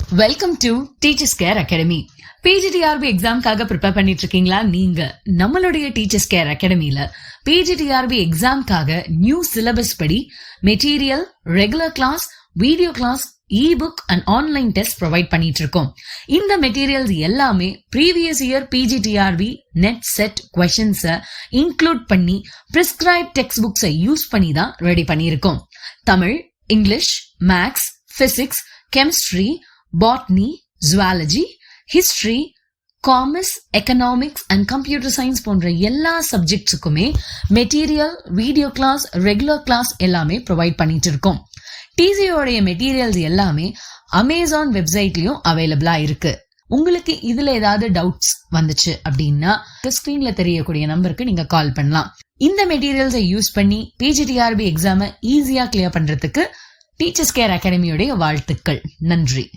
Welcome to Teachers Care Academy. PGTRB எக்ஸாம்காக prepare பண்ணிட்டு இருக்கீங்களா? நீங்க நம்மளுடைய டீச்சர்ஸ் கேர் அகாடமில PGTRB எக்ஸாம்காக நியூ சிலபஸ் படி material, regular class, video class, ebook and online test provide பண்ணிட்டு இருக்கோம். இந்த மெட்டீரியல்ஸ் எல்லாமே previous year PGTRB NET SET questions include பண்ணி பிரிஸ்கிரைப் டெக்ஸ்ட் புக்ஸை யூஸ் பண்ணி தான் ரெடி பண்ணியிருக்கோம். Tamil, English, maths, physics, chemistry, botany, zoology, history, commerce, economics and computer science போன்ற எல்லா சப்ஜெக்ட்ஸுக்குமே material, video class, regular class எல்லாமே ப்ரொவைட் பண்ணிட்டு இருக்கோம். டிசியோடைய மெட்டீரியல்ஸ் எல்லாமே அமேசான் வெப்சைட்லயும் அவைலபிளா இருக்கு. உங்களுக்கு இதுல ஏதாவது டவுட்ஸ் வந்துச்சு அப்படின்னா ஸ்கிரீன்ல தெரியக்கூடிய நம்பருக்கு நீங்க கால் பண்ணலாம். இந்த மெட்டீரியல்ஸை யூஸ் பண்ணி PGTRB எக்ஸாமை ஈஸியா கிளியர் பண்றதுக்கு டீச்சர்ஸ் கேர் அகாடமியோடைய வாழ்த்துக்கள். நன்றி.